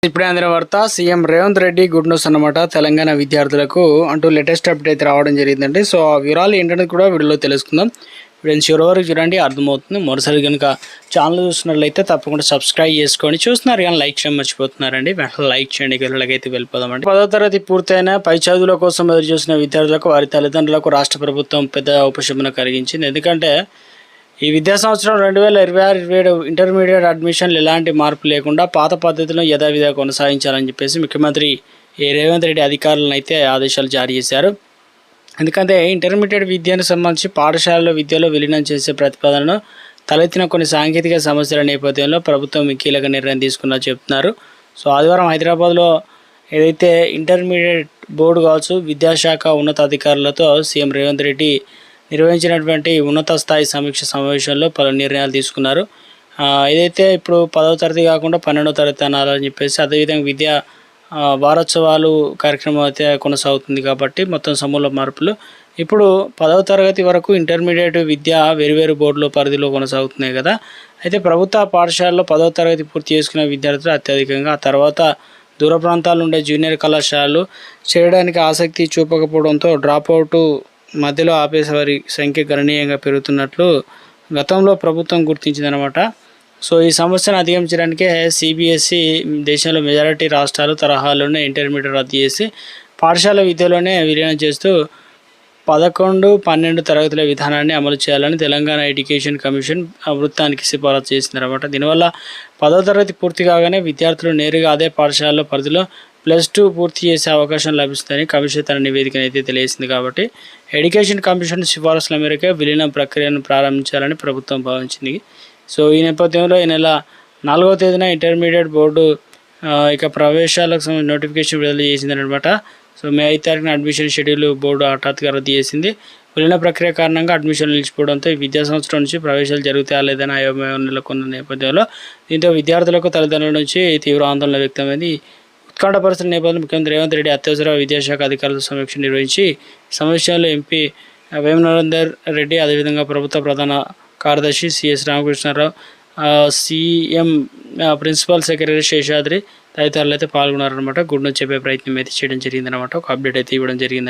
ఇప్పుడే అందిన వార్త CM Revanth Reddy good news అన్నమాట. తెలంగాణ విద్యార్థులకు అంటూ లేటెస్ట్ అప్డేట్ అయితే రావడం జరిగిందండి. సో ఆ వివరాలు ఏంటనేది కూడా వీడియోలో తెలుసుకుందాం. వీడియోని చివరి వరకు చూడండి, అర్థమవుతుంది. మరోసారి కనుక ఛానల్ చూస్తున్నట్లయితే తప్పకుండా సబ్స్క్రైబ్ చేసుకొని చూస్తున్నారు కానీ లైక్ చేయడం మర్చిపోతున్నారండి. వెంటనే లైక్ చేయండి. వీళ్ళకైతే వెళ్ళిపోదామండి. 10వ తరగతి పూర్తయిన పై చదువుల కోసం ఎదురు చూసిన విద్యార్థులకు వారి తల్లిదండ్రులకు రాష్ట్ర ప్రభుత్వం పెద్ద ఉపశమనం కలిగించింది. ఎందుకంటే ఈ విద్యా సంవత్సరం 2026-27 ఇంటర్మీడియట్ అడ్మిషన్లు ఎలాంటి మార్పు లేకుండా పాత పద్ధతిలో యథావిధిగా కొనసాగించాలని చెప్పేసి ముఖ్యమంత్రి రేవంత్ రెడ్డి అధికారులను అయితే ఆదేశాలు జారీ చేశారు. ఎందుకంటే ఇంటర్మీడియట్ విద్యను సంబంధించి పాఠశాలలో విద్యలో విలీనం చేసే ప్రతిపాదనను తలెత్తిన కొన్ని సాంకేతిక సమస్యల నేపథ్యంలో ప్రభుత్వం కీలక నిర్ణయం తీసుకున్నా చెప్తున్నారు. సో ఆదివారం హైదరాబాద్లో ఏదైతే ఇంటర్మీడియట్ బోర్డు కావచ్చు విద్యాశాఖ ఉన్నతాధికారులతో సీఎం రేవంత్ రెడ్డి నిర్వహించినటువంటి ఉన్నత స్థాయి సమీక్ష సమావేశంలో పలు నిర్ణయాలు తీసుకున్నారు. ఏదైతే ఇప్పుడు 10వ తరగతి కాకుండా 12వ తరగతి అనాలని చెప్పేసి, అదేవిధంగా విద్యా వారోత్సవాలు కార్యక్రమం అయితే కొనసాగుతుంది కాబట్టి మొత్తం సమూల మార్పులు. ఇప్పుడు 10వ తరగతి వరకు ఇంటర్మీడియట్ విద్య వేరువేరు బోర్డుల పరిధిలో కొనసాగుతున్నాయి కదా. అయితే ప్రభుత్వ పాఠశాలలో 10వ తరగతి పూర్తి చేసుకున్న విద్యార్థులు అత్యధికంగా, ఆ తర్వాత దూర ప్రాంతాలు ఉండే జూనియర్ కళాశాలలు చేయడానికి ఆసక్తి చూపకపోవడంతో డ్రాప్అవుట్ మధ్యలో ఆపేసే వారి సంఖ్య గణనీయంగా పెరుగుతున్నట్లు గతంలో ప్రభుత్వం గుర్తించిందనమాట. సో ఈ సమస్యను అధిగమించడానికే సిబిఎస్ఈ దేశంలో మెజారిటీ రాష్ట్రాలు తరహాలోనే ఇంటర్మీడియట్ రద్దు చేసి పాఠశాల విద్యలోనే విలీనం చేస్తూ 11-12 తరగతుల విధానాన్ని అమలు చేయాలని తెలంగాణ ఎడ్యుకేషన్ కమిషన్ ప్రభుత్వానికి సిఫారసు చేసిందనమాట. దీనివల్ల 10వ తరగతి పూర్తి కాగానే విద్యార్థులు నేరుగా అదే పాఠశాల పరిధిలో +2 పూర్తి చేసే అవకాశం లభిస్తుందని కమిషన్ తన నివేదికను అయితే తెలియజేసింది. కాబట్టి ఎడ్యుకేషన్ కమిషన్ సిఫారసుల మేరకే విలీనం ప్రక్రియను ప్రారంభించాలని ప్రభుత్వం భావించింది. సో ఈ నేపథ్యంలో ఈ నెల 4వ తేదీన ఇంటర్మీడియట్ బోర్డు ఇక ప్రవేశాలకు సంబంధించిన నోటిఫికేషన్ విడుదల చేసిందనమాట. సో మే 5 తారీఖున అడ్మిషన్ షెడ్యూల్ బోర్డు హఠాత్తుగా రద్దు చేసింది. విలీన ప్రక్రియ కారణంగా అడ్మిషన్లు నిలిచిపోవడంతో ఈ విద్యా సంవత్సరం నుంచి ప్రవేశాలు జరుగుతాయా లేదని అయోమయం నెలకొన్న నేపథ్యంలో దీంతో విద్యార్థులకు తల్లిదండ్రుల నుంచి తీవ్ర ఆందోళన వ్యక్తమైంది. ఉత్కంఠ పరిస్థితుల నేపథ్యంలో ముఖ్యమంత్రి రేవంత్ రెడ్డి అత్యవసర విద్యాశాఖ అధికారులతో సమీక్ష నిర్వహించి సమావేశంలో ఎంపీ వేముల నరేందర్ రెడ్డి, అదేవిధంగా ప్రభుత్వ ప్రధాన కార్యదర్శి CS Ramakrishna Rao, CM principal secretary Seshadri తదితరులు అయితే పాల్గొన్నారనమాట. గుడ్ న్యూస్ చెప్పే ప్రయత్నం అయితే చేయడం జరిగిందనమాట. ఒక అప్డేట్ అయితే ఇవ్వడం జరిగిందండి.